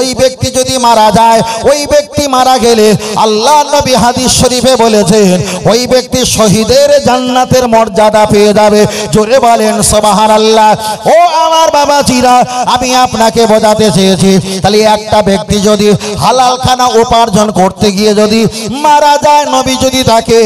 ওই ব্যক্তি যদি মারা যায়, ওই ব্যক্তি মারা গেলে আল্লাহ নবী হাদিস শরীফে বলেছেন ওই ব্যক্তি শহীদের জান্নাতের মর্যাদা পেয়ে যাবে। জোরে বলেন সুবহানাল্লাহ। ও আমার বাবাজিরা, আমি আপনাকে বোঝাতে চেয়েছি, তাহলে একটা ব্যক্তি যদি হালাল খানা উপার্জন করতে গিয়ে যদি মারা যায়, নবী যদি তাকে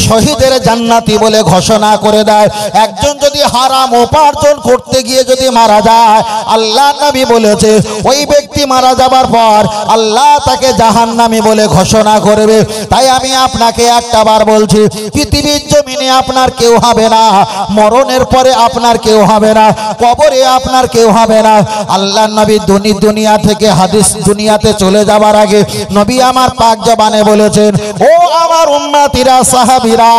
শহীদের জান্নাতি বলে ঘোষণা করে দেয়। একজন যদি হারাম উপার্জন করতে গিয়ে যদি মারা যায়, আল্লাহ নবী বলেছে ওই ব্যক্তি মারা যাবার পর আল্লাহ তাকে জাহান্নামী বলে ঘোষণা করবে। তাই আমি আপনাকে একটা বার বলছি, পৃথিবীর জমিনে আপনার কেউ হবে না, মরণের পরে আপনার কেউ হবে না, কবরে আপনার কেউ হবে না। আল্লাহ নবী দুনিয়া থেকে হাদিস দুনিয়াতে চলে যাবার আগে নবী আমার পাক জবানে বলেছেন, ও আমার উম্মতিরা সাহাবীরা,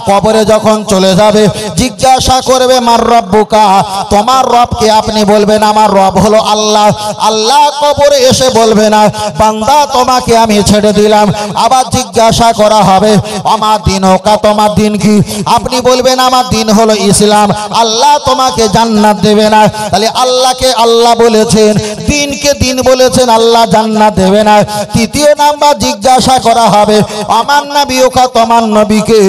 কবরে যখন চলে যাবে জিজ্ঞাসা করবে মার রব্বুকা, তোমার রবকে? আপনি বলবেন আমার রব হলো আল্লাহ। আল্লাহ কবরে এসে বলবে না বান্দা তোমাকে আমি ছেড়ে দিলাম। আবার জিজ্ঞাসা করা হবে আমার দিনকা, তোমার দিন কি? আপনি বলবেন আমার দিন হলো ইসলাম। আল্লাহ তোমাকে জান্নাত দেবে না। তাহলে আল্লাহকে আল্লাহ বলেছেন, দিনকে দিন বলেছেন, আল্লাহ জান্নাত দেবে না। তৃতীয় নাম্বার জিজ্ঞাসা করা হবে আমার নবীকা, তোমার নবীকে?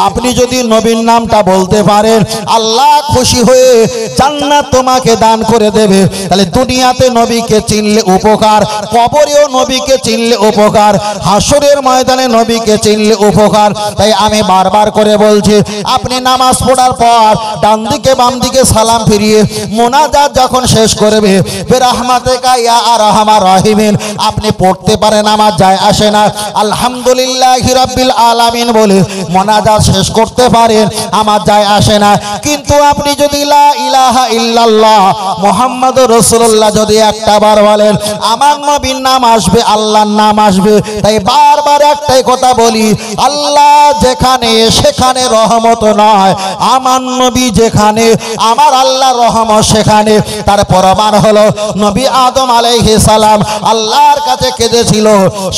আপনি যদি নবীর নামটা বলতে পারেন, আল্লাহ খুশি হয়ে জান্নাত তোমাকে দান করে দেবে। তাহলে দুনিয়াতে নবীকে চিনলে উপকার, কবরেও নবীকে চিনলে উপকার, হাসরের ময়দানে নবীকে চিনলে উপকার। তাই আমি বারবার করে বলছি, আপনি নামাজ পড়ার পর ডান দিকে বাম দিকে সালাম ফিরিয়ে মোনাজাত যখন শেষ করবে বিরহমাতিকা ইয়া আরহামার রাহিমিন আপনি পড়তে পারেন, আমার যায় আসে না। আলহামদুলিল্লাহি রাব্বিল আলামিন বলে মোনাজাত শেষ করতে পারেন, আমার যায় আসে না। কিন্তু আপনি যদি লা ইলাহা ইল্লাল্লাহ মুহাম্মাদুর রাসূলুল্লাহ যদি একটা বার বলেন, আমার নবীর নাম আসবে, আল্লাহর নাম আসবে। তাই বারবার একটাই কথা বলি, আল্লাহ যেখানে সেখানে রহমত নয়, আমার নবী যেখানে আমার আল্লাহ রহমত সেখানে। তার প্রমাণ হলো নবী আদম আলাইহিস সালাম আল্লাহর কাছে কেঁদেছিল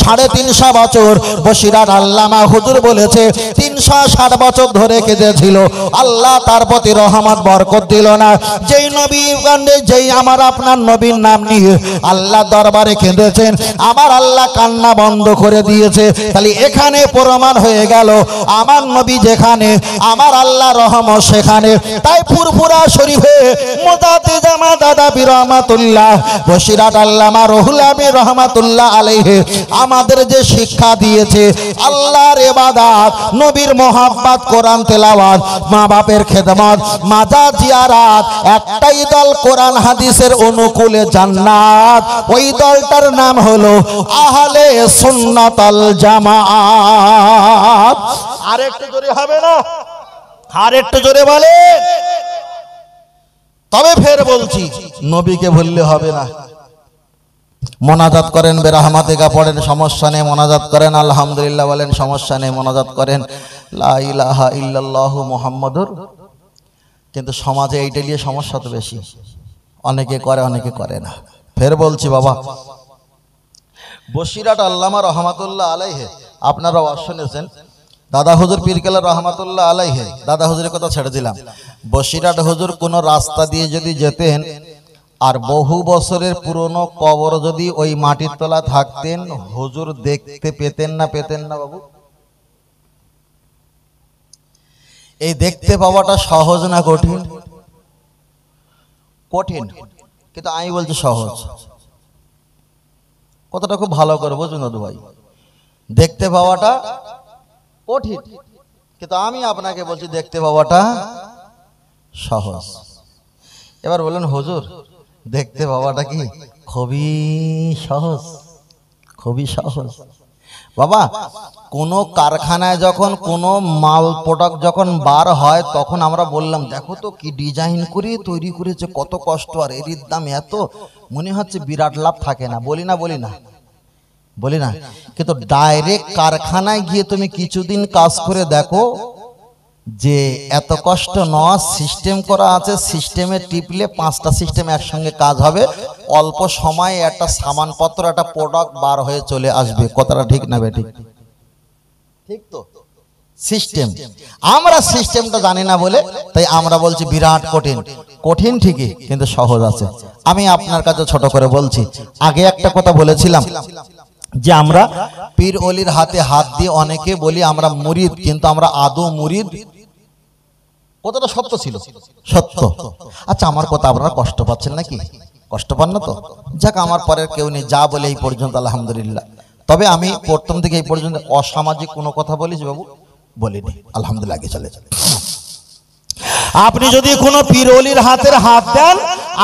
350 বছর। বসিরাত আল্লামা হুজুর বলেছে 360 বছর ধরে কেঁদেছিল। আল্লাহ তার প্রতি রহমত বরকত দিল না। যেই নবী কান্দে, যেই আমার আপনার নবীর নাম নিয়ে আল্লাহ দরবারে কেঁদেছেন, আমার আল্লাহ কান্না বন্ধ করে দিয়েছে। তাহলে এখানে প্রমাণ হয়ে গেল আমার নবী যেখানে আমার আল্লাহ রহমত সেখানে। তাই ফুরফুরা শরীফে মুজাদ্দিদ জামা দাদা পীর রহমাতুল্লাহ বসিরাত আল্লামা রুহুল আমিন রহমাতুল্লাহ আলাইহি আমাদের যে শিক্ষা দিয়েছে, আল্লাহর ইবাদত, নবীর মোহাব্বত, কোরআন তেলাওয়াত, মা বাপের খেদমত, মাজার জিয়ারাত, একটাই দল কোরআন হাদিসের অনুকূলে জান্নাত। ওই দলটার নাম হলো আহলে সুন্নাত আল জামাত। আর একটু জোরে হবে না? আর একটু জোরে বলে। তবে ফের বলছি, নবীকে বললে হবে না। মোনাজাত করেন, বেরহমাতিকা পড়েন, সমস্যা নেই। মোনাজাত করেন, আলহামদুলিল্লাহ বলেন, সমস্যা নেই। মোনাজাত করেন, লা ইলাহা ইল্লাল্লাহু মুহাম্মাদুর। কিন্তু সমাজে এইটা নিয়ে সমস্যা তো বেশি, অনেকে করে অনেকে করে না। ফের বলছি বাবা, বসিরাট আল্লামা রহমাতুল্লাহ আলাইহি আপনারা শুনেছেন, দাদা হুজুর পীরকেলা রহমাতুল্লাহ আলাইহি, দাদা হুজুরের কথা ছেড়ে দিলাম। বসিরাট হুজুর কোন রাস্তা দিয়ে যদি যেতেন আর বহু বছরের পুরনো কবর যদি ওই মাটির তলা থাকতেন, হুজুর দেখতে পেতেন না? পেতেন না বাবু? এই দেখতে পাওয়াটা সহজ না কঠিন? কঠিন, কিন্তু আমি বলছি সহজ। কথাটা খুব ভালো করে বুঝুন দাদু ভাই, দেখতে পাওয়াটা কঠিন, কিন্তু আমি আপনাকে বলছি দেখতে পাওয়াটা সহজ। এবার বলেন হুজুর দেখতে পাওয়াটা কি খুবই সহজ? খুবই সহজ বাবা। কোনো কারখানায় যখন কোনো মাল প্রোডাক্ট যখন বার হয়, তখন আমরা বললাম দেখো তো কি ডিজাইন করে তৈরি করেছে, কত কষ্ট, আর এর দাম এত, মনে হচ্ছে বিরাট লাভ থাকে না? বলি না? বলি না? বলি না? কিন্তু ডাইরেক্ট কারখানায় গিয়ে তুমি কিছুদিন কাজ করে দেখো যে এত কষ্ট নয়, সিস্টেম করা আছে, সিস্টেমে টিপলে 5টা সিস্টেম একসঙ্গে কাজ হবে, অল্প সময়ে একটা সামানপত্র, একটা প্রোডাক্ট বার হয়ে চলে আসবে। কথাটা ঠিক না বেঠিক? ঠিক তো? সিস্টেম আমরা সিস্টেমটা জানি না বলে তাই আমরা বলছি বিরাট কঠিন। কঠিন ঠিকই, কিন্তু সহজ আছে। আমি আপনার কাছে ছোট করে বলছি। আগে একটা কথা বলেছিলাম যে আমরা পীর ওলির হাতে হাত দিয়ে অনেকে বলি আমরা মুরিদ, কিন্তু আমরা আদৌ মুরিদ? কথাটা সত্য ছিল, সত্য। আচ্ছা, আমার কথা আপনারা কষ্ট পাচ্ছেন নাকি? কষ্ট পান না তো? যাক, আমার পরের কেউ নেই, যা বলে এই পর্যন্ত আলহামদুলিল্লাহ। তবে আমি প্রথম থেকে এই পর্যন্ত অসামাজিক কোনো কথা বলিস বাবু? বলিনি, আলহামদুলিল্লাহ। আগে চলে যাবে। আপনি যদি কোনো পীর ওলির হাতের হাত দেন,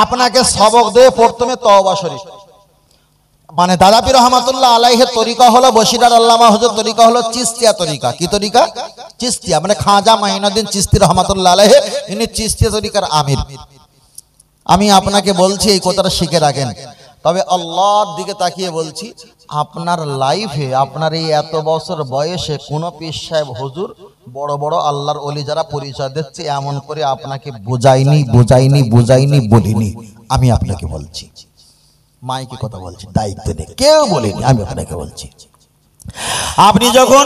আপনাকে সবক দেবে প্রথমে তওবা শরীফ। মানে দাদা পীর রহমাতুল্লাহ আলাইহির তরিকা হলো বশিরার আল্লামা হুজুর তরিকা হলো চিস্তিয়া তরিকা। কি তরিকা? চিস্তিয়া। মানে খাজা মাইনুদ্দিন চিস্তি রহমাতুল্লাহ আলাইহি, ইনি চিস্তিয়া তরিকার আমির। আমি আপনাকে বলছি এই কথাটা শিখে রাখেন। তবে আল্লাহর দিকে তাকিয়ে বলছি, আপনার লাইফে, আপনার এই এত বছর বয়সে কোনো পীর সাহেব হুজুর বড় বড় আল্লাহর ওলি যারা পরিচয় দিচ্ছে, এমন করে আপনাকে বুঝাইনি বলিনি। আমি আপনাকে বলছি, মাইকে কথা বলছি, দায়িত্ব নেই, কেউ বলিনি, আমি আপনাকে বলছি। আপনি যখন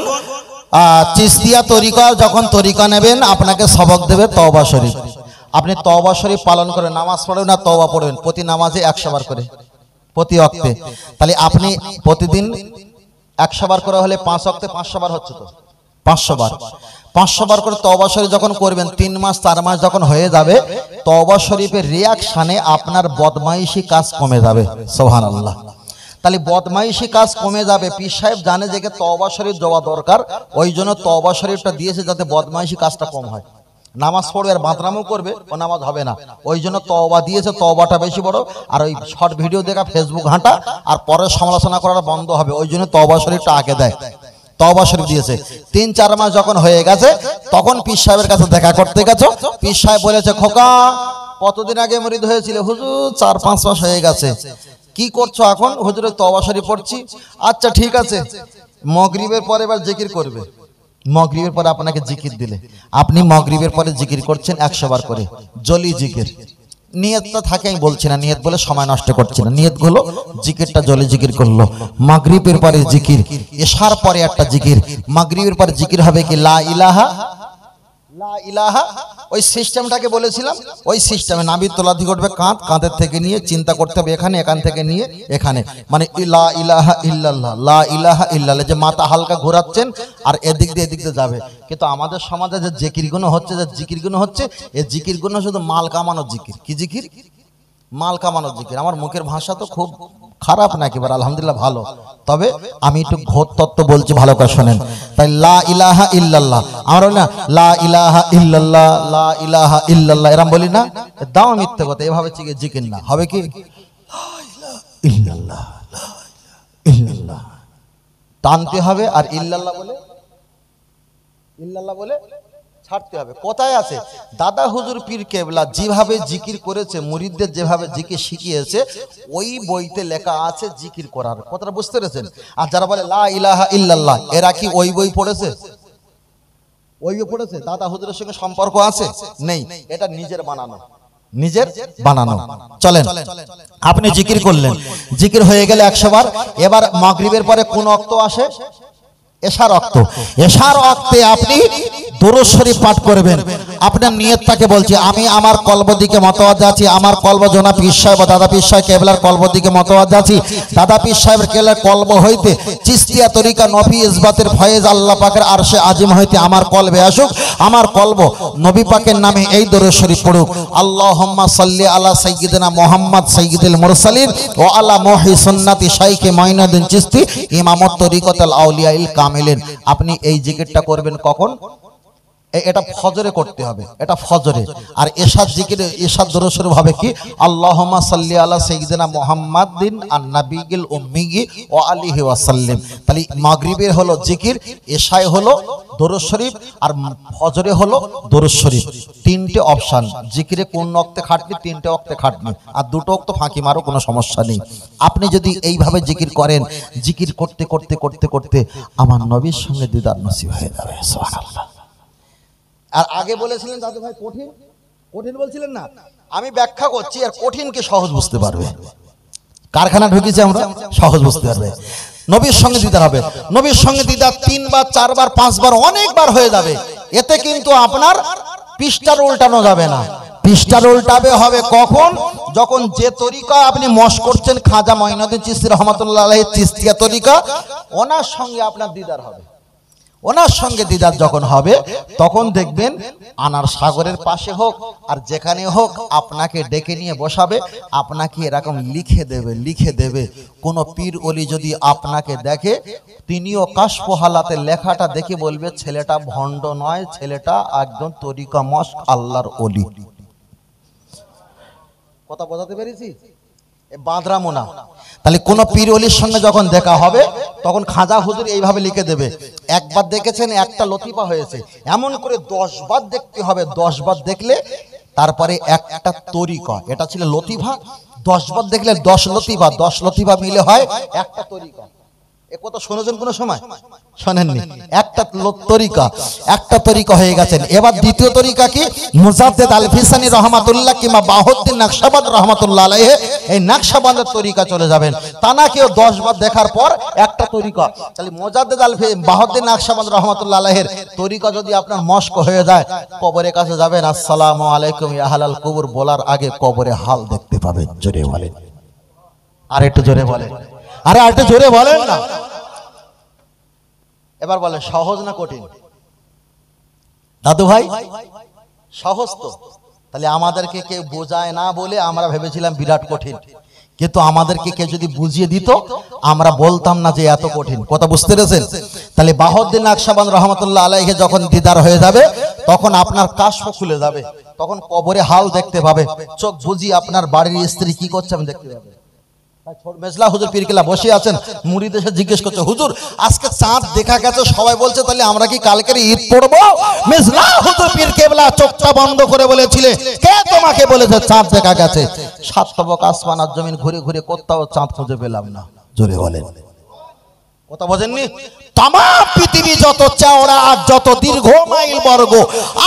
চিস্তিয়া তরিকা যখন তরিকা নেবেন, আপনাকে সবক দেবে তওবা শরীফ। আপনি তওবা শরীফ পালন করে নামাজ পড়বেন না তওবা পড়বেন প্রতি নামাজে 100 বার করে, প্রতি ওয়াক্তে। তাহলে আপনি প্রতিদিন 100 বার করে হলে 5 ওয়াক্তে 500 বার হচ্ছে তো, 500 বার করে তওবা শরীফ যখন করবেন, 3 মাস 4 মাস যখন হয়ে যাবে, তওবা শরীফের রিয়াকশানে আপনার বদমাইশি কাজ কমে যাবে। সুবহানাল্লাহ। তাহলে বদমাইশি কাজ কমে যাবে। পীর সাহেব জানে যে তওবা শরীফ যাওয়া দরকার, ওই জন্য তওবা শরীফটা দিয়েছে যাতে বদমাইশি কাজটা কম হয়। নামাজ পড়বে আর বাঁদরামও করবে, ও নামাজ হবে না। ওই জন্য তওবা দিয়েছে, তওবাটা বেশি বড়। আর ওই শর্ট ভিডিও দেখা, ফেসবুক ঘাঁটা আর পরের সমালোচনা করাটা বন্ধ হবে, ওই জন্য তওবা শরীফটা আগে দেয়। তওবা শরীফ দিয়েছে। 3-4 মাস যখন হয়ে গেছে, তখন পীর সাহেবের কাছে দেখা করতে গেছো। পীর সাহেব বলেছে, খোকা কতদিন আগে মুরিদ হয়েছিল? হুজুর 4-5 মাস হয়ে গেছে। কি করছো এখন? হুজুরের তওবা শরীফ পড়ছি। আচ্ছা ঠিক আছে, মাগরিবের পরে এবার জিকির করবে। মাগরিবের পরে আপনাকে জিকির দিলে, আপনি মাগরিবের পরে জিকির করছেন 100 বার করে, জলি জিকির। নিয়তটা থাকে, আমি বলছি না নিয়ত বলে সময় নষ্ট করছি না, নিয়ত হলো জিকিরটা জলি জিকির করলো। মাগরিবের পরে জিকির, এশার পরে একটা জিকির। মাগরিবের পরে জিকির হবে কি লা ইলাহা, লা ইলাহা। ওই সিস্টেমটাকে বলেছিলাম, ওই সিস্টেমে নাভির তলাধি ঘটবে কাঁধ, কাঁধের থেকে নিয়ে চিন্তা করতে হবে এখানে, এখান থেকে নিয়ে এখানে, মানে লা ইলাহা ইল্লাল্লাহ, লা ইলাহা ইল্লাল্লাহ। যে মাথা হালকা ঘোরাচ্ছেন আর এদিক দিয়ে যাবে। কিন্তু আমাদের সমাজে যে জিকিরগুলো হচ্ছে, যে জিকিরগুলো হচ্ছে, এই জিকিরগুলো শুধু মাল কামানোর জিকির। কি জিকির? মাল কামানোর জিকির। আমার মুখের ভাষা তো খুব খারাপ না, একেবারে আলহামদুলিল্লাহ ভালো। তবে আমি একটু ঘোর তত্ত্ব বলছি, ভালো করে শোনেন। তাই লা ইলাহা ইল্লাল্লাহ, আমরা বলি না লা ইলাহা ইল্লাল্লাহ, লা ইলাহা ইল্লাল্লাহ, এরকম বলি না? দাও মিথ্যে কথা, এভাবে জিকির না হবে। কি ইল্লাল্লাহ, ইল্লাল্লাহ টানতে হবে, আর ইল্লাল্লাহ বলে ছাড়তে হবে। কোথায় আছে? দাদা হুজুর পীর কেবলা যেভাবে জিকির করেছে, মুরিদদের যেভাবে জিকির শিখিয়েছে, ওই বইতে লেখা আছে জিকির করার। কথাটা বুঝতে পেরেছেন? আর যারা বলে লা ইলাহা ইল্লাল্লাহ, এরা কি ওই বই পড়েছে? ওই বই পড়েছে? দাদা হুজুরের সঙ্গে সম্পর্ক আছে? নেই, এটা নিজের বানানো। চলেন, আপনি জিকির করলেন, জিকির হয়ে গেলে 100 বার। এবার মাগরিবের পরে কোন ওয়াক্ত আসে? এশার ওয়াক্ত। এশার ওয়াক্তে আপনি দুরূদ শরীফ পাঠ করবেন। আপনার নিয়তটাকে বলছি, আমি আমার কলব দিকে মতওয়াজ্জা আছি, আমার কলব জনাব পীর সাহেব দাদা পীর সাহেব কেবলার কলব দিকে মতওয়াজ্জা আছি। দাদা পীর সাহেবের কেবলার কলব হইতে চিস্তিয়া তরিকা নফি ইসবাতের ফয়েজ আল্লাহ পাকের আরশে আজিম হইতে আমার কলবে আসুক। আমার কলব নবী পাকের নামে এই দুরূদ শরীফ পড়ুক। আল্লাহুম্মা সাল্লি আলা সাইয়্যিদিনা মুহাম্মদ সাইয়্যিদুল মুরসালিন ওয়া আলা মুহি সুন্নতি শাইখে মাইনুদ্দিন চিশতি ইমামত তরিকাতুল আউলিয়াইল কামিলিন। আপনি এই জিকিরটা করবেন কখন? এটা ফজরে করতে হবে, এটা ফজরে। আর এশার জিকির, এশার দুরূদ শরীফ হবে কি আল্লাহুম্মা সাল্লি আলা সাইয়্যিদিনা মুহাম্মাদিন আন-নাবিয়্যিল উম্মি ওয়া আলিহি ওয়া সাল্লিম। তাহলে মাগরিবের হলো জিকির, এশায় হলো দুরূদ শরীফ, আর ফজরে হলো দুরূদ শরীফ। 3টে অপশন। জিকিরে কোন ওয়াক্তে খাটনি? 3টে ওয়াক্তে খাটনি, আর 2টো ওয়াক্ত ফাঁকি মারো, কোনো সমস্যা নেই। আপনি যদি এইভাবে জিকির করেন, জিকির করতে করতে করতে করতে আমার নবীর সঙ্গে দিদার নসিব হয়ে যাবে। সুবহানাল্লাহ। আর আগে বলেছিলেন দাদু ভাই কঠিন কঠিন বলছিলেন না, আমি ব্যাখ্যা করছি, আর কঠিনকে সহজ বুঝতে পারবে। কারখানা ঢুকেছি আমরা, সহজ বুঝতে পারবে। নবীর সঙ্গে দিদার হবে। নবীর সঙ্গে দিদার 3 বার 4 বার 5 বার অনেকবার হয়ে যাবে। এতে কিন্তু আপনার পৃষ্ঠার উল্টানো যাবে না, পৃষ্ঠার উল্টাবে হবে কখন? যখন যে তরিকা আপনি মশ করছেন খাজা মঈনুদ্দিন চিশতি রহমাতুল্লাহ আলাইহি চিশতিয়া তরিকা, ওনার সঙ্গে আপনার দিদার হবে। ওনার সঙ্গে দিদার যখন হবে তখন দেখবেন আনার সাগরের পাশে হোক আর যেখানে হোক আপনাকে ডেকে নিয়ে বসাবে, আপনাকে এরকম লিখে দেবে। কোনো পীর ওলি যদি আপনাকে দেখে তিনিও কাশফ হালাতে লেখাটা দেখে বলবে ছেলেটা ভণ্ড নয়, ছেলেটা একদম তরিকা মশ আল্লাহর ওলি। কথা বোঝাতে পেরেছি? বাঁদরামো না। তাহলে কোন পীর ওলির সঙ্গে যখন দেখা হবে তখন খাজা হুজুর এইভাবে লিখে দেবে। একবার দেখেছেন একটা লতিফা হয়েছে, এমন করে 10 বার দেখতে হবে। 10 বার দেখলে তারপরে একটা তরিকা, এটা ছিল লতিফা। 10 বার দেখলে 10 লতিফা, 10 লতিফা মিলে হয় একটা তরিকা। এ কথা শুনেছেন কোন সময়? শোনেননি? একটা তরিকা হয়ে গেছেন। এবার দ্বিতীয় তরিকা কি? মুজাদ্দেদ আল ফিসানি রহমাতুল্লাহ কিংবা বাহাউদ্দিন নকশবন্দ রহমাতুল্লাহ আলাইহি এই নকশবন্দের তরিকা চলে যাবেন। তানাকেও 10 বার দেখার পর একটা তরিকা। তাহলে মুজাদ্দেদ আল বাহাউদ্দিন নকশবন্দ রহমাতুল্লাহ আলাইহির তরিকা যদি আপনার মস্ক হয়ে যায়, কবরের কাছে যাবেন আসসালামু আলাইকুম ইয়া আহলাল কবর বলার আগে কবরে হাল দেখতে পাবেন। জোরে বলেন, আর একটু জোরে বলেন, আরে আর একটু জোরে বলেন না। এবার বলে সহজ না কঠিন? দাদু ভাই সহজ তো। তাহলে আমাদেরকে কেউ বোঝায় না বলে আমরা ভেবেছিলাম বিরাট কঠিন, কিন্তু আমাদেরকে কেউ যদি বুঝিয়ে দিত আমরা বলতাম না যে এত কঠিন। কথা বুঝতে পেরেছেন? তাহলে বাহাউদ্দিন নকশবন্দ রহমাতুল্লাহ আলাইহি যখন দিদার হয়ে যাবে তখন আপনার কাশফ খুলে যাবে, তখন কবরে হাল দেখতে পাবে। চোখ বুঝি আপনার বাড়ির স্ত্রী কি করছে আমি দেখতে পাবে। মেজলা হুজুর পীর কেবলা বসে আছেন, মুরিদ এসে জিজ্ঞেস করছে হুজুর আজকে চাঁদ দেখা গেছে, সবাই বলছে তাহলে আমরা কি কালকের ঈদ পড়বো? মেজলা হুজুর পীর কেবলা চোখটা বন্ধ করে বলেছিলে কে তোমাকে বলেছে চাঁদ দেখা গেছে? 7 তবক আসমান আর জমিন ঘুরে ঘুরে কোথাও চাঁদ খুঁজে পেলাম না। জোরে বলেন, কথা বোঝেননি? তাম পৃথিবী যত চওড়া আর যত দীর্ঘ মাইল বর্গ,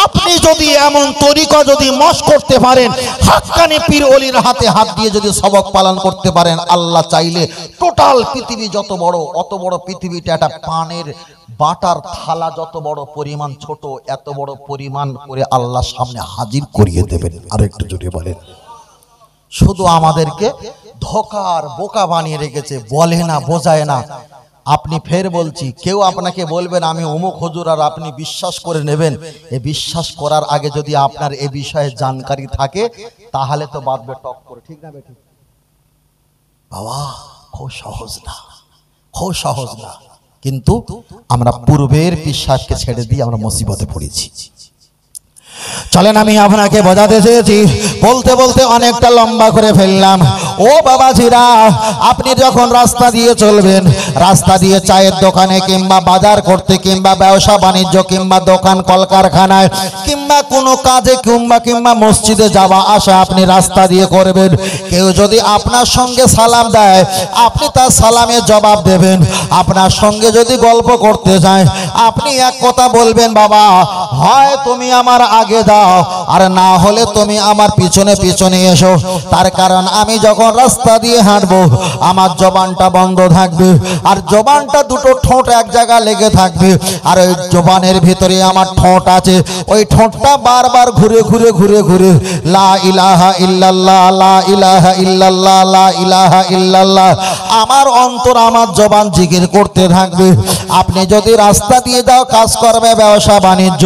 আপনি যদি এমন তরিকা যদি মশ করতে পারেন, হাক্কানি পীর ওলির হাতে হাত দিয়ে যদি সবক পালন করতে পারেন, আল্লাহ চাইলে টোটাল পৃথিবী যত বড়, অত বড় পৃথিবীটা একটা পানের বাটার থালা যত বড় পরিমাণ ছোট, এত বড় পরিমাণ করে আল্লাহ সামনে হাজির করিয়ে দেবেন। আর একটু জোরে বলেন। শুধু আমাদেরকে ধোকার বোকা বানিয়ে রেখেছে, বলে না, বোঝায় না। আপনি ফের বলছি, কেউ আপনাকে বলবেন আমি অমুক হুজুর, আর আপনি বিশ্বাস করে নেবেন। এই বিশ্বাস করার আগে যদি আপনার এ বিষয়ে জানকারি থাকে তাহলে তো বাদবে টক করে। ঠিক না বেঠিক? বাবা খুব সহজ না, খুব সহজ না। কিন্তু আমরা পূর্বের বিশ্বাসকে ছেড়ে দিয়ে আমরা মুসিবতে পড়েছি। চলেন আমি আপনাকে বোঝাতে চেয়েছি, বলতে বলতে অনেকটা লম্বা করে ফেললাম। ও বাবাজিরা, আপনি যখন রাস্তা দিয়ে চলবেন, রাস্তা দিয়ে চায়ের দোকানে কিংবা বাজার করতে কিংবা ব্যবসা বাণিজ্য কিংবা দোকান কলকারখানায় কিংবা কোনো কাজে কিংবা মসজিদে যাওয়া আসা আপনি রাস্তা দিয়ে করবেন, কেউ যদি আপনার সঙ্গে সালাম দেয় আপনি তার সালামের জবাব দেবেন। আপনার সঙ্গে যদি গল্প করতে যায় আপনি এক কথা বলবেন, বাবা হয় তুমি আমার আগে দাও আর না হলে তুমি আমার পিছনে পিছনে এসো। তার কারণ আমি যখন রাস্তা দিয়ে হাঁটবো আমার জবানটা বন্ধ থাকবে, আর জবানটা দুটো ঠোঁট এক জায়গায় লেগে থাকবে, আর ওই জবানের ভিতরে আমার ঠোঁট আছে, ওই ঠোঁটটা বারবার ঘুরে ঘুরে ঘুরে ঘুরে লা ইলাহা ইল্লাল্লাহ, লা ইলাহা ইল্লাল্লাহ, লা ইলাহা ইল্লাল্লাহ আমার অন্তর আমার জবান জিকির করতে থাকবে। আপনি যদি রাস্তা দিয়ে যাও, কাজ করবে, ব্যবসা বাণিজ্য,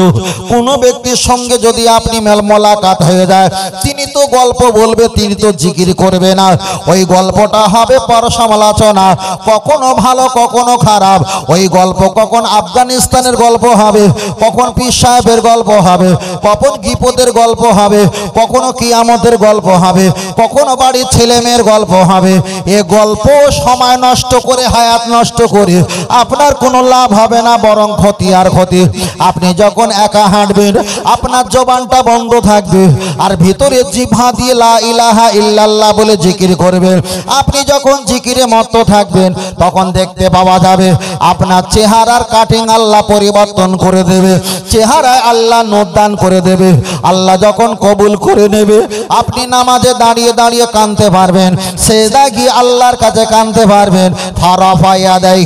কোনো ব্যক্তির সঙ্গে যদি আপনি মোলাকাত হয়ে যায়, তিনি তো গল্প বলবে, তিনি তো জিকির করবে না, ওই গল্পটা হবে পরসমালোচনা, কখনো ভালো কখনো খারাপ। ওই গল্প কখন আফগানিস্তানের গল্প হবে, কখন পীর সাহেবের গল্প হবে, কখন গিপদের গল্প হবে, কখনো কিয়ামতের গল্প হবে, কখনো বাড়ির ছেলে মেয়ের গল্প হবে। এ গল্প সময় নষ্ট করে, হায়াত নষ্ট করে আপনার কোনো লাভ হবে না, বরং ক্ষতি আর ক্ষতি। আপনি যখন একা হাঁটবেন আপনার জবানটা বন্ধ থাকবে, আর ভিতরে জিহ্বা দিয়ে লা ইলাহা ইল্লাল্লাহ বলে জিকির করবেন। আপনি যখন জিকিরে মত্ত থাকবেন তখন দেখতে পাওয়া যাবে আপনার চেহারার কাটিং আল্লাহ পরিবর্তন করে দেবে, চেহারায় আল্লাহ নূর করে দেবে। আল্লাহ যখন কবুল করে নেবে আপনি নামাজে দাঁড়িয়ে দাঁড়িয়ে কাঁদতে পারবেন, সেজদা গিয়ে আল্লাহর কাছে কাঁদতে পারবেন, ফারাফায়া দেয়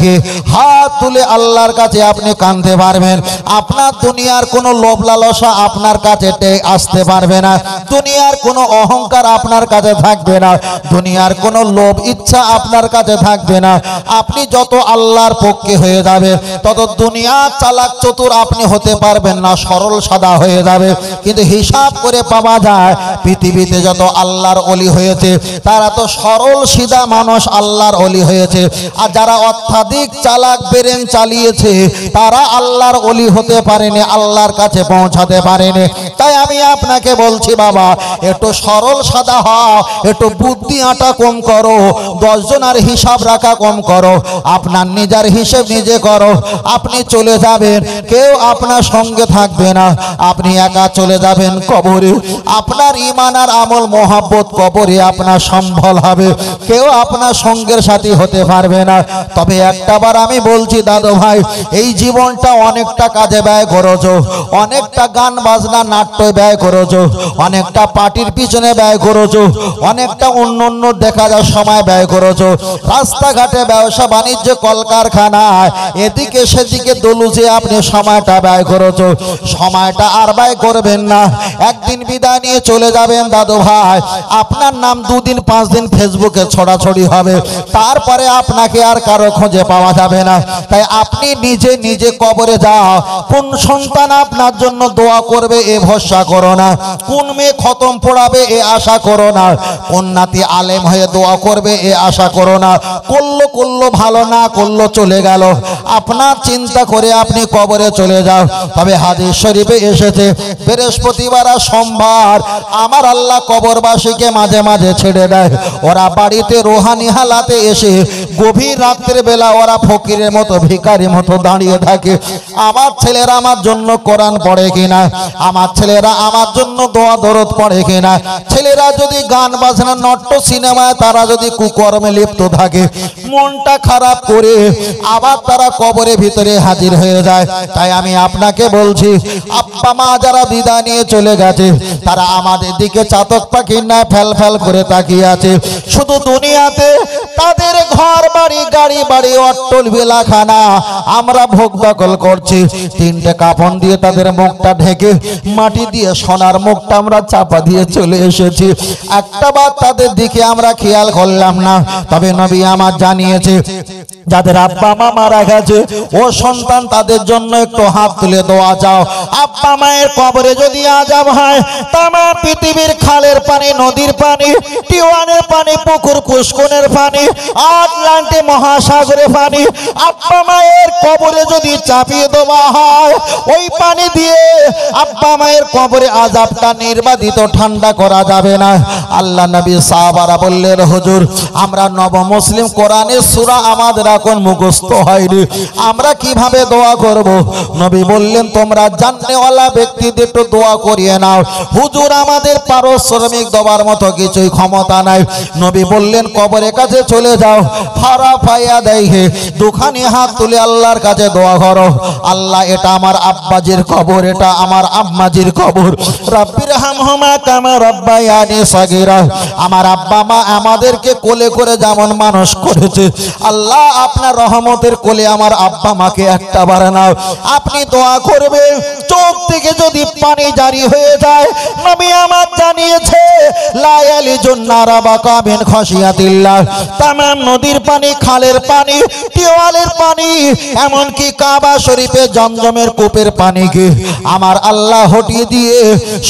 হাত তুলে আল্লাহর কাছে আপনি কাঁদতে পারবেন। আপনার দুনিয়ার কোনো লোভ লালসা আপনার কাছে আসতে পারবে না, দুনিয়ার কোনো অহংকার আপনার কাছে থাকবে না, দুনিয়ার কোনো লোভ ইচ্ছা আপনার কাছে থাকবে না। আপনি যত আল্লাহর পক্ষে হয়ে যাবে তত দুনিয়ার চালাক চতুর আপনি হতে পারবেন না, সরল সাদা হয়ে যাবে। কিন্তু হিসাব করে পাওয়া যায় পৃথিবীতে যত আল্লাহর ওলি হয়েছে তারা তো সরল সিধা মানুষ আল্লাহর ওলি হয়েছে, আর যারা অত্যাধিক চালাক বেরেন চালিয়েছে তারা আল্লাহর ওলি হতে পারেনি, আল্লাহর কাছে পৌঁছাতে পারেনি। তাই আমি আপনাকে বলছি বাবা, একটু সরল সাদা হও, একটু বুদ্ধি আটা কম করো, 10 জনের হিসাব রাখা কম করো, আপনার নিজের হিসেব নিজে করো। আপনি চলে যাবেন, কেউ আপনার সঙ্গে থাকবে না, আপনি একা চলে যাবেন কবরে। আপনার ঈমান আর আমল মোহাব্বত কবরে আপনার সম্বল হবে, কেউ আপনার সঙ্গের সাথী হতে পারবে না। তবে একটাবার আমি বলছি দাদু ভাই, এই জীবনটা অনেকটা কাজে ব্যয় করেছো, অনেকটা গান বাজনা নাট্য ব্যয় করেছো, অনেকটা পার্টির পিছনে ব্যয় করেছো, অনেকটা অন্য অন্য দেখা যাওয়ার সময় ব্যয় করেছো, রাস্তাঘাটে ব্যবসা বাণিজ্য কলকারখানায় এদিকে সেদিকে দলুজে আপনি সময়টা ব্যয় করেছো। সময়টা আর ব্যয় করবেন না, একদিন বিদায় নিয়ে চলে যাবেন দাদু ভাই। আপনার নাম 2 দিন 5 দিন ফেসবুকে ছড়াছড়ি হবে, তারপরে আপনাকে আর কারো খোঁজে পাওয়া যাবে না। তাই আপনি নিজে নিজে কবরে যাও। কোন সন্তান আপনার জন্য দোয়া করবে এ ভরসা করো না, কোন মেয়ে খতম পড়াবে এ আশা করো না, কোন নাতি আলেম হয়ে দোয়া করবে এ আশা করো না। করলো ভালো, না করলো চলে গেল। আপনার চিন্তা করে আপনি কবরে চলে যাও। তবে হাদিস শরীফে এসেছে বৃহস্পতিবার আর সোমবার আমার আল্লাহ কবরবাসীকে মাঝে মাঝে ছেড়ে দেয়, ওরা বাড়িতে রোহানি হালাতে এসে গভীর রাত্রের বেলা ওরা ফকিরের মতো ভিখারির মতো দাঁড়িয়ে থাকে। আমার ছেলেরা আমার জন্য কোরআন পড়ে কিনা, আমার ছেলেরা আমার জন্য দোয়া দরদ পড়ে কিনা। ছেলেরা যদি গান বাজনা নাট্য সিনেমায় তারা যদি কুকর্মে লিপ্ত থাকে, মনটা খারাপ করে আবার তারা কবরের ভিতরে হাজির হয়ে যায়। তাই আমি আপনাকে বলছি, আব্বা মা যারা বিদায় নিয়ে চলে গেছে তারা আমাদের দিকে চাতক পাখির ন্যায় ফেল ফেল করে তাকিয়ে আছে। শুধু দুনিয়াতে তাদের ঘর বাড়ি গাড়ি বাড়ি অট্টল বিলাখানা আমরা ভোগ দখল করছি। 3টে কাফন দিয়ে তাদের মুখটা ঢেকে মাটি দিয়ে সোনার মুখটা আমরা চাপা দিয়ে চলে এসেছি। একটা বার তাদের দিকে আমরা খেয়াল করলাম না। তবে নবী আমার জানিয়েছে যাদের আব্বা মা মারা গেছে ও সন্তান তাদের জন্য একটু হাত তুলে দোয়া চাও। আব্বা মায়ের কবরে যদি আযাব হয়, তামাম পৃথিবীর খালের পানি, নদীর পানি, টিওয়ানের পানি, পুকুর পুষ্কনের পানি, আটলান্টিক মহাসাগরের পানি আব্বা মায়ের কবরে যদি চাপিয়ে দেওয়া হয়, ওই পানি দিয়ে আব্বা মায়ের কবরে আযাবটা নির্বাধিত ঠান্ডা করা যাবে না। আল্লাহ নবী সাহাবারা বললেন, হুজুর আমরা নব মুসলিম, কোরআনের সূরা আমাদের এখন মুখস্থ হয়নি, আমরা কিভাবে দোয়া করব? নবী বললেন, তোমরা জান্নেওয়ালা ব্যক্তিদের একটু দোয়া করিয়ে নাও। হুজুর আমাদের পারিশ্রমিক দেওয়ার মতো কিছুই ক্ষমতা নাই। নবী বললেন, কবরের কাছে চলে যাও, ফারাফায়া দেয়, দুখানি হাত তুলে আল্লাহর কাছে দোয়া করো। আল্লাহ এটা আমার আব্বাজির কবর, এটা আমার আম্মাজির কবর, রাব্বির হামহুমা কামা রাব্বায়ানি সাগীরা। আমার আব্বা মা আমাদেরকে কোলে করে যেমন মানুষ করেছে, আল্লাহ আপনার রহমতের কোলে আমার আব্বা মাকে একটা বার নাও। আপনি দোয়া করবে, চোখ থেকে যদি পানি জারি হয়ে যায়, নবী আমার জানিয়েছে লা ইয়ালিজুন নারা বাকা মিন খাশিয়াতিল্লাহ। তামাম নদীর পানি, খালের পানি, টিওয়ালের পানি, এমনকি কাবা শরীফে জমজমের কূপের পানিকে আমার আল্লাহ হটিয়ে দিয়ে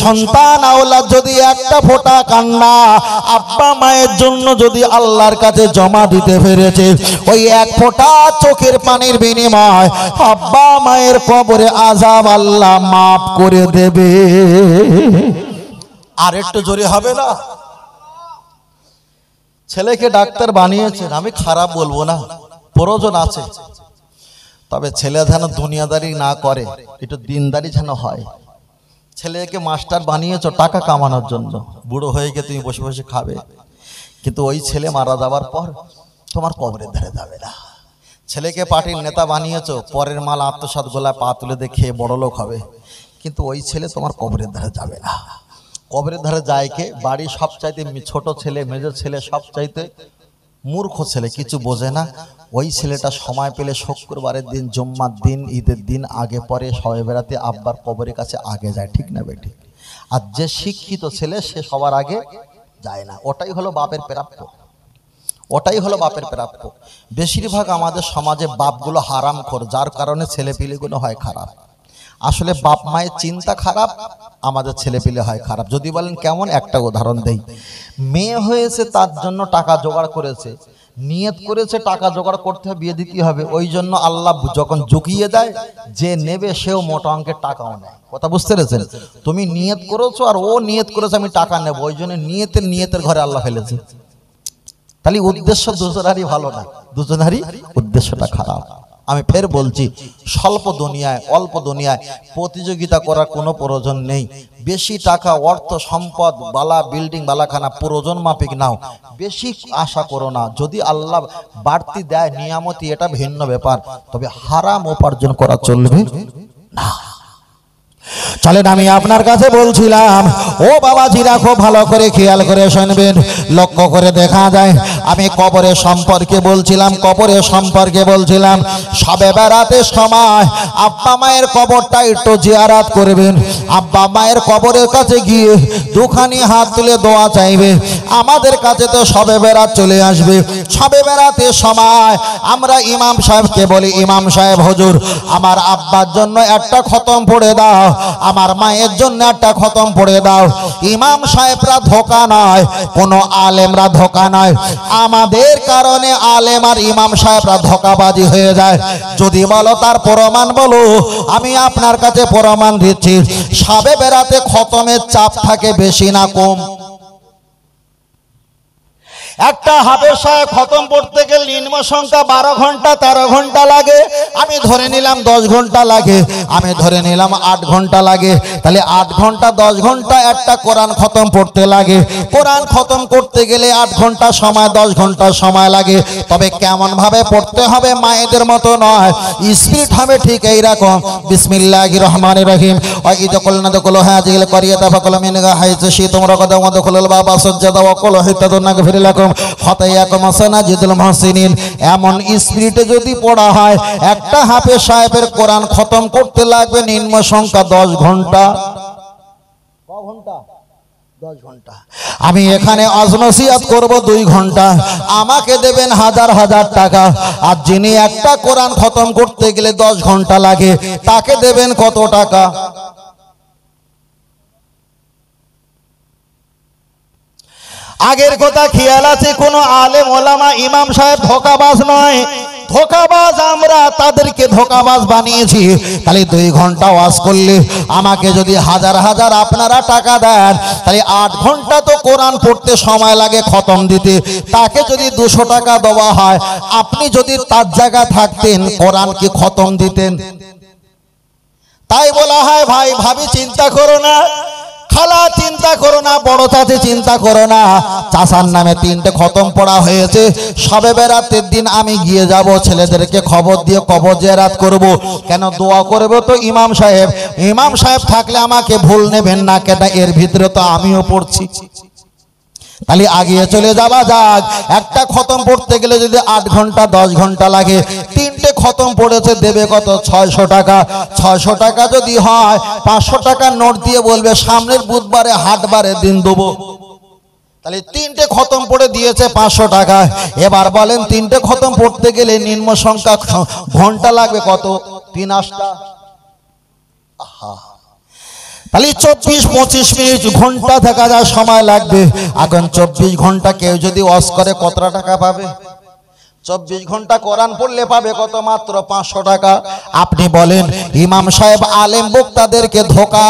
সন্তান আওলাদ যদি একটা ফোঁটা কান্না আব্বা মায়ের জন্য যদি আল্লাহর কাছে জমা দিতে পেরেছে, ওই এক ফোঁটা চোখের পানির বিনিময় আব্বা মায়ের কবরে আযাব আল্লাহ মাফ করে দেবে। আর একটু জোরে হবে না? ছেলেকে ডাক্তার বানিয়েছেন, আমি খারাপ বলবো না, প্রয়োজন আছে, তবে ছেলে যেন দুনিয়াদারি না করে, একটু দিনদারি যেন হয়। ছেলেকে মাস্টার বানিয়েছো টাকা কামানোর জন্য, বুড়ো হয়ে গিয়ে তুমি বসে বসে খাবে, কিন্তু ওই ছেলে মারা যাওয়ার পর তোমার কবরের ধারে যাবে না। ছেলেকে পার্টির নেতা বানিয়েছো, পরের মাল আত্মসাৎ গোলায় পা তুলে দিয়ে খেয়ে বড় লোক হবে, কিন্তু ওই ছেলে তোমার কবরের ধারে যাবে না। কবরের ধারে যায় কে? বাড়ির সবচাইতে ছোট ছেলে, মেজর ছেলে, সবচাইতে মূর্খ ছেলে, কিছু বোঝে না। ওই ছেলেটা সময় পেলে শুক্রবারের দিন, জুম্মার দিন, ঈদের দিন আগে পরে সবাই বেড়াতে আব্বার কবরের কাছে আগে যায়, ঠিক না বেটি? আর যে শিক্ষিত ছেলে সে সবার আগে যায় না। ওটাই হলো বাপের প্রাপ্য, ওটাই হলো বাপের প্রাপ্য। বেশিরভাগ আমাদের সমাজে বাপগুলো হারামখোর, যার কারণে ছেলেপিলেগুলো হয় খারাপ। আসলে বাপ মায়ের চিন্তা খারাপ, আমাদের ছেলেপিলে হয় খারাপ। যদি বলেন কেমন, একটা উদাহরণ দেই। মেয়ে হয়েছে তার জন্য টাকা জোগাড় করেছে, নিয়ত করেছে টাকা জোগাড় করতে হবে, বিয়ে দিতে হবে। ওই জন্য আল্লাহ যখন ঝুঁকিয়ে দেয়, যে নেবে সেও মোটা অঙ্কের টাকাও নেয়। কথা বুঝতে পেরেছেন? তুমি নিয়ত করেছো আর ও নিয়ত করেছে আমি টাকা নেব, ওই জন্য নিয়তের ঘরে আল্লাহ ফেলেছে। তাহলে উদ্দেশ্য দুজনারই ভালো না, দুজনারই উদ্দেশ্যটা খারাপ। আমি ফের বলছি, স্বল্প দুনিয়ায়, অল্প দুনিয়ায় প্রতিযোগিতা করার কোনো প্রয়োজন নেই। বেশি টাকা, অর্থ, সম্পদ, বালা বিল্ডিং, বালাখানা প্রয়োজন মাফিক নাও, বেশি আশা করো না। যদি আল্লাহ বাড়তি দেয় নিয়ামতি, এটা ভিন্ন ব্যাপার, তবে হারাম উপার্জন করা চলবে না। চলেন আমি আপনার কাছে বলছিলাম, ও বাবাজিরা খুব ভালো করে খেয়াল করে শুনবেন, লক্ষ্য করে দেখা যায়। আমি কবরের সম্পর্কে বলছিলাম, কবরের সম্পর্কে বলছিলাম। সবে বেড়াতে সময় আব্বা মায়ের কবরটা একটু জিয়ারাত করবেন। আব্বা মায়ের কবরের কাছে গিয়ে দুখানি হাত তুলে দোয়া চাইবে। আমাদের কাছে তো সবে বেড়াত চলে আসবে। সবে বেড়াতে সময় আমরা ইমাম সাহেবকে বলি, ইমাম সাহেব হুজুর আমার আব্বার জন্য একটা খতম পড়ে দাও, আমার মায়ের জন্য একটা খতম পড়ে দাও। ইমাম সাহেবরা ধোঁকা নয়, কোনো আলেমরা ধোঁকা নয়। আমাদের কারণে আলেম আর ইমাম সাহেবরা ধোঁকাবাজি হয়ে যায়। যদি বলো তার প্রমাণ বলো, আমি আপনার কাছে প্রমাণ দিচ্ছি। সবে বেড়াতে খতমের চাপ থাকে বেশি না কম? একটা হাফেজ সাহেব খতম পড়তে গেলে নিম্ন সংখ্যা 12 ঘন্টা 13 ঘন্টা লাগে। আমি ধরে নিলাম 10 ঘন্টা লাগে, আমি ধরে নিলাম 8 ঘন্টা লাগে। তাহলে 8 ঘন্টা 10 ঘন্টা একটা কোরআন খতম পড়তে লাগে। কোরআন খতম করতে গেলে 8 ঘন্টা সময়, 10 ঘন্টা সময় লাগে। তবে কেমন ভাবে পড়তে হবে? মায়েদের মতো নয়, স্পিড হবে ঠিক এইরকম। বিসমিল্লাহির রহমানির রহিম। ওয়াইদা কুলনা দকুলু হাযিল করিয়াতা ফাকুলু মিনহা হাইসু শিতুম রাগাদা ওয়া দুখুলুল বাবা সাজ্জাদা ওয়া কুলু হিতাদুন নাগফির লাকুম খতায়াকুম সানাজিদুল মুহসিনিন। এমন স্পিরিটে যদি পড়া হয়, একটা হাফেজ সাহেবের কোরআন খতম করতে লাগবে নিম্ন সংখ্যা 10 ঘন্টা। কয় ঘন্টা? 10 ঘন্টা। আমি এখানে আজনসিয়াত করব 2 ঘন্টা, আমাকে দেবেন হাজার হাজার টাকা। আর যিনি একটা কোরআন খতম করতে গেলে 10 ঘন্টা লাগে, তাকে দেবেন কত টাকা? আগের কথা খেয়াল আছে? কোন আলেম ওলামা ইমাম সাহেব ধোঁকাবাজ নয়। ধোঁকাবাজ আমরা, তাদেরকে ধোঁকাবাজ বানিয়েছি। তাহলে 2 ঘন্টা ওয়াজ করলে আমাকে যদি হাজার হাজার আপনারা টাকা দেন, তাহলে 8 ঘন্টা তো কোরআন পড়তে সময় লাগে খতম দিতে। তাকে যদি 200 টাকা দেওয়া হয়, আপনি যদি তার জায়গায় থাকতেন, কোরআন কি খতম দিতেন? তাই বলা হয় ভাই ভাবি চিন্তা করো না, খালা চিন্তা করো না, বড় চাচি চিন্তা করো না। চাচার নামে 3টে খতম পড়া হয়েছে। সবে বেরাতের দিন আমি গিয়ে যাব, ছেলেদেরকে খবর দিয়ে কবর জিয়ারত করব। কেন? দোয়া করব তো ইমাম সাহেব। ইমাম সাহেব থাকলে আমাকে ভুল নেবেন না, কেন এর ভিতরে তো আমিও পড়ছি। তাহলে আগিয়ে চলে যাওয়া যাক। একটা খতম পড়তে গেলে যদি 8 ঘন্টা 10 ঘন্টা লাগে, 3টে খতম পড়েছে, দেবে কত? 600 টাকা। 600 টাকা যদি হয়, 500 টাকার নোট দিয়ে বলবে সামনের বুধবারে হাটবারের দিন দেবো। তাহলে 3টে খতম পড়ে দিয়েছে 500 টাকা। এবার বলেন 3টে খতম পড়তে গেলে নিম্ন সংখ্যা ঘন্টা লাগবে কত? 3 8টা। আহা, তাহলে 24-25 মিনিট ঘন্টা থাকা যায় সময় লাগবে। এখন 24 ঘন্টা কেউ যদি ওয়াজ করে কত টাকা পাবে? 24 ঘন্টা কোরআন পড়লে পাবে কত? মাত্র 500 টাকা। আপনি বলেন ইমাম সাহেব আলেম বক্তাদেরকে ধোঁকা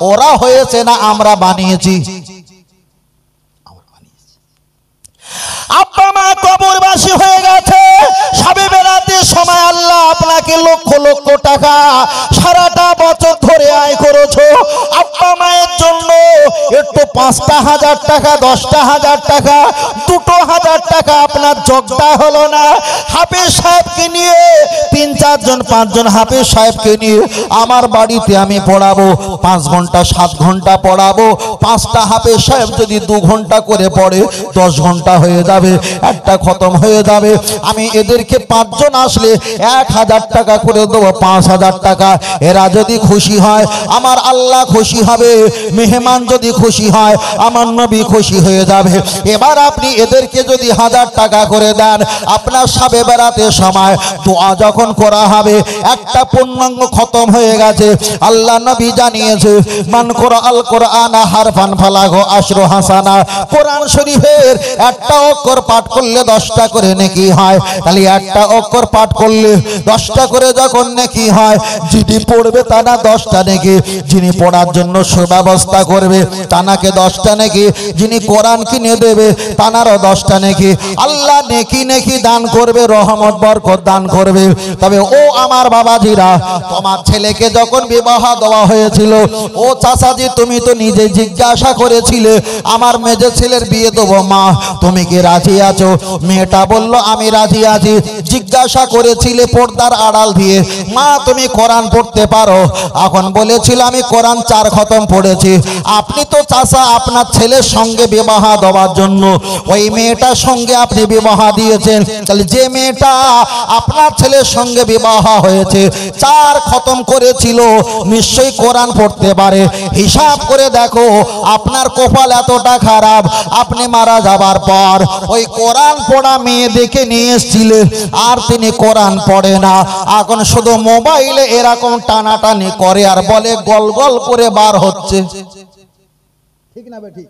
ওরা হয়েছে না আমরা বানিয়েছি? আব্বা মা কবরবাসী হয়ে গেছে। সবে বেড়াতে সময় আল্লাহ আপনাকে লক্ষ লক্ষ টাকা সারাটা বছর ধরে আয় করেছো। আব্বা মায়ের জন্য একটু 5,000 টাকা, 10,000 টাকা, 2,000 টাকা আপনার যোগটা হলো না। হাফেজ সাহেবকে নিয়ে 3-4 জন 5 জন হাফেজ সাহেবকে নিয়ে আমার বাড়িতে আমি পড়াবো, 5 ঘন্টা 7 ঘন্টা পড়াবো। 5টা হাফেজ সাহেব যদি 2 ঘন্টা করে পড়ে 10 ঘন্টা হয়ে যাবে, একটা খতম হয়ে যাবে। আমি এদেরকে 5 জন আসলে 1,000 টাকা করে দেবো, 5,000 টাকা। এরা যদি খুশি হয় আমার আল্লাহ খুশি হবে, মেহমান যদি খুশি হয় আমার নবী খুশি হয়ে যাবে। এবার আপনি এদেরকে যদি 1000 টাকা করে দেন, আপনার সাবে বেড়াতে সময় দোয়া যখন করা হবে, একটা পূর্ণাঙ্গ খতম হয়ে গেছে। আল্লাহ নবী জানিয়েছে, মান করা আল কোরআন হারফান ফালাহু আশরু হাসানা। কোরআন শরীফের একটা অক্ষর পাঠ করলে 10টা করে নেকি হয়। তাহলে একটা অক্ষর পাঠ করলে 10টা করে যখন নেকি হয়, যিনি পড়বে তারা 10টা নেকি, যিনি পড়ার জন্য সুব্যবস্থা করবে তানাকে 10টা নেকি, যিনি কোরআন কিনে দেবে তানারও 10টা নেকি। আল্লাহ নেকি নেকি দান করবে, রহমত বরকত দান করবে। তবে ও আমার বাবাজিরা, তোমার ছেলেকে যখন বিবাহ দেওয়া হয়েছিল, ও চাচাজি তুমি তো নিজে জিজ্ঞাসা করেছিলে আমার মেজে ছেলের বিয়ে দেবো, মা তুমি কি রাজি আছো? মেয়েটা বলল আমি রাজি আছি। জিজ্ঞাসা করেছিলে পর্দার আড়াল দিয়ে, মা তুমি কোরআন পড়তে পারো? এখন বলেছিল আমি কোরআন 4 খতম পড়েছি। আপনি তো চাচা আপনার ছেলের সঙ্গে বিবাহ দেওয়ার জন্য ওই মেয়েটার সঙ্গে আপনি বিবাহ দিয়েছেন। তাহলে যে মেয়েটা আপনার ছেলের সঙ্গে বিবাহ হয়েছে 4 খতম করেছিল, নিশ্চয়ই কোরআন পড়তে পারে। হিসাব করে দেখো আপনার কপাল এতটা খারাপ, আপনি মারা যাবার পর ওই কোরআন পড়া মেয়ে দেখে নিয়ে এসেছিলেন, আর তিনি কোরআন পড়ে না। এখন শুধু মোবাইলে এরকম টানাটানি করে আর বলে গল গল করে বার হচ্ছে। ঠিক না বেঠিক?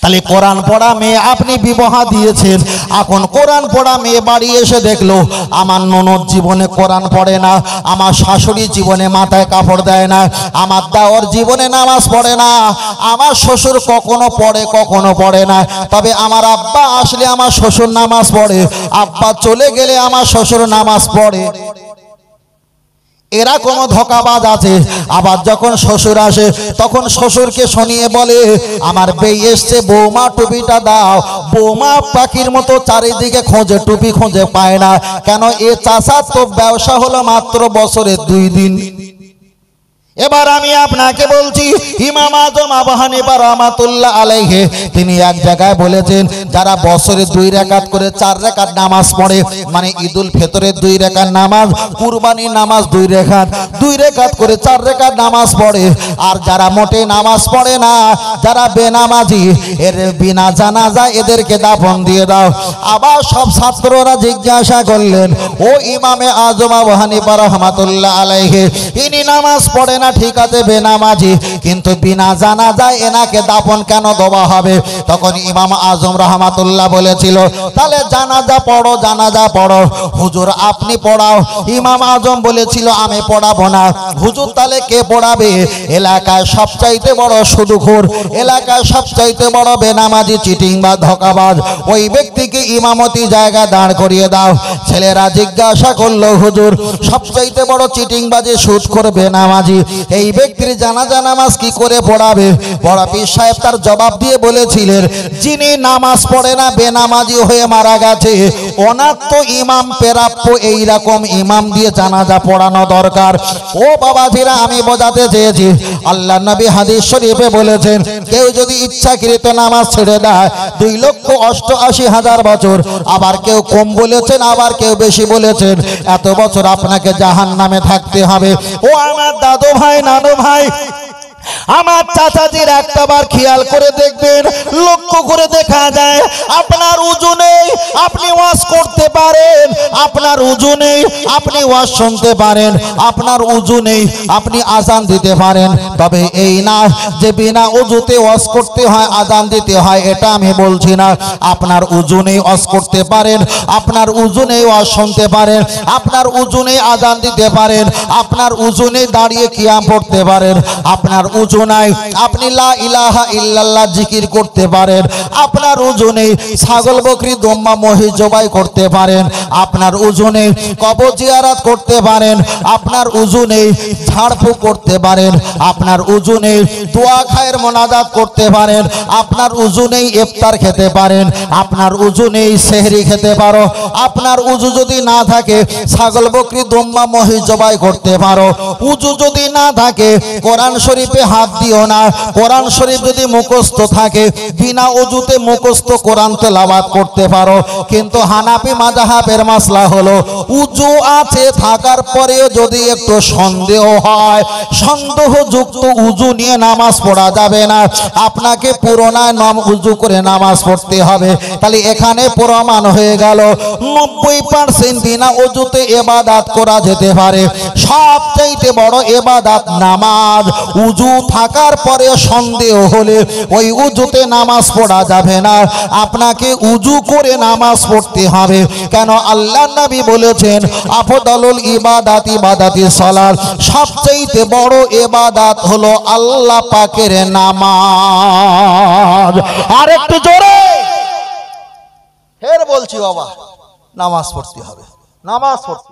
তাহলে কোরআন পড়া মেয়ে আপনি বিবাহ দিয়েছেন। এখন কোরআন পড়া মেয়ে বাড়ি এসে দেখলো আমার ননদ জীবনে কোরআন পড়ে না, আমার শাশুড়ি জীবনে মাথায় কাপড় দেয় না, আমার দেওর জীবনে নামাজ পড়ে না, আমার শ্বশুর কখনো পড়ে কখনো পড়ে না, তবে আমার আব্বা আসলে আমার শ্বশুর নামাজ পড়ে, আব্বা চলে গেলে আমার শ্বশুর নামাজ পড়ে। এরকম ধোঁকাবাজ আছে। আবার যখন শ্বশুর আসে তখন শ্বশুরকে শুনিয়ে বলে আমার বেয়ে এসছে, বৌমা টুপিটা দাও। বৌমা পাখির মতো চারিদিকে খোঁজে, টুপি খুঁজে পায় না। কেন? এ চাষার তো ব্যবসা হলো মাত্র বছরে 2 দিন। এবার আমি আপনাকে বলছি, ইমাম আজম আবু হানিফা রাহমাতুল্লাহ আলাইহি তিনি এক জায়গায় বলেছেন, যারা বছরে 2 রাকাত করে 4 রাকাত নামাজ পড়ে, মানে ঈদুল ফিতরের 2 রাকাত নামাজ, কুরবানির নামাজ 2 রাকাত করে 4 রাকাত নামাজ পড়ে, আর যারা মোটে নামাজ পড়ে না, যারা বেনামাজি, এর বিনা জানাজা এদেরকে দাফন দিয়ে দাও। আবার সব ছাত্ররা জিজ্ঞাসা করলেন, ও ইমামে আজম আবু হানিফা রাহমাতুল্লাহ আলাইহি ইনি নামাজ পড়ে না, ঠিক আছে বেনামাজি, কিন্তু বিনা জানাজায় এনাকে দাফন কেন দেওয়া হবে? তখন ইমাম আজম রাহমাতুল্লাহ বলেছিল, তাহলে জানাজা পড়ো, জানাজা পড়ো। হুজুর আপনি পড়াও। ইমাম আজম বলেছিল আমি পড়াবো না। হুজুর তাহলে কে পড়াবে? এলাকায় সবচাইতে বড় সুদখোর, এলাকায় সবচাইতে বড় বেনামাজি, চিটিং বা ধোঁকাবাজ, ওই ব্যক্তিকে ইমামতি জায়গা দাঁড় করিয়ে দাও। ছেলেরা জিজ্ঞাসা করলো, হুজুর সবচাইতে বড় চিটিংবাজি, সুদখোর, বেনামাজি, এই ব্যক্তির জানাজা নামাজ কি করে পড়াবে? বড় পীর সাহেব তার জবাব দিয়ে বলেছিলেন, যিনি নামাজ পড়ে না, বেনামাজি হয়ে মারা গেছে, ওনার তো ইমাম প্রাপ্য, এইরকম ইমাম দিয়ে জানাজা পড়ানো দরকার। ও বাবাজিরা, আমি বোঝাতে চেয়েছি, আল্লাহ নবী হাদিস শরীফে বলেছেন, কেউ যদি ইচ্ছাকৃত নামাজ ছেড়ে দেয় 2,88,000 বছর, আবার কেউ কম বলেছেন, আবার কেউ বেশি বলেছেন, এত বছর আপনাকে জাহান্নামে থাকতে হবে। ও আমার দাদু ভাই, নানু ভাই, আমার চাচাজির একটাবার খেয়াল করে দেখবেন, লক্ষ্য করে দেখা যায় আপনার উজু নেই, আপনি ওয়াজ করতে পারেন, আপনার উজু নেই, আপনি ওয়াজ শুনতে পারেন, আপনার উজু নেই, আপনি আজান দিতে পারেন। তবে এই না যে বিনা উজুতে ওয়াজ করতে হয়, আজান দিতে হয়, এটা আমি বলছি না। আপনার উজু নেই, ওয়াজ করতে পারেন, আপনার উজু নেই, ওয়াজ শুনতে পারেন, আপনার উজু নেই, আজান দিতে পারেন, আপনার উজু নেই, দাঁড়িয়ে কিয়াম পড়তে পারেন, আপনার উজু নাই, আপনি লা ইলাহা ইল্লাল্লাহ জিকির করতে পারেন, আপনার উজু নেই, ছাগল বকরি দম্মা মহিষ জবাই করতে পারেন, আপনার ওজনে কবর জিয়ারত করতে পারেন, আপনার ওজনে ঝাড়ফুঁক করতে পারেন, আপনার ওজনে দোয়া খায়ের মোনাজাত করতে পারেন, আপনার ওজনেই ইফতার খেতে পারেন, আপনার ওজনেই সেহরি খেতে পারো। আপনার উজু যদি না থাকে ছাগল বকরি দম্মা মহিষ জবাই করতে পারো। উজু যদি না থাকে কোরআন শরীফে হাত দিও না। কোরআন শরীফ যদি মুখস্থ থাকে বিনা উজুতে মুখস্থ কোরআন তেলাওয়াত করতে পারো। কিন্তু হানাফি মাযহাবের মাসলা হলো উজু আছে থাকার পরেও যদি একটু সন্দেহ হয়, সন্দেহযুক্ত উজু নিয়ে নামাজ পড়া যাবে না, আপনাকে পুরোনায় উজু করে নামাজ পড়তে হবে। তাহলে এখানে প্রমাণ হয়ে গেল 90% বিনা উজুতে ইবাদত করা যেতে পারে। সবচেয়ে বড় ইবাদত নামাজ। উজু থাকার পরে সন্দেহ হলে ওই উজুতে নামাজ পড়া যাবে না, আপনাকে উজু করে নামাজ পড়তে হবে। কেন? আল্লাহর নবী বলেছেন আফদালুল ইবাদাত ইবাদাতি সালাত, সবচেয়ে বড় ইবাদত হলো আল্লাহ পাকের নামাজ। আর একটু জোরে ফের বলছি বাবা, নামাজ পড়তে হবে, নামাজ পড়তে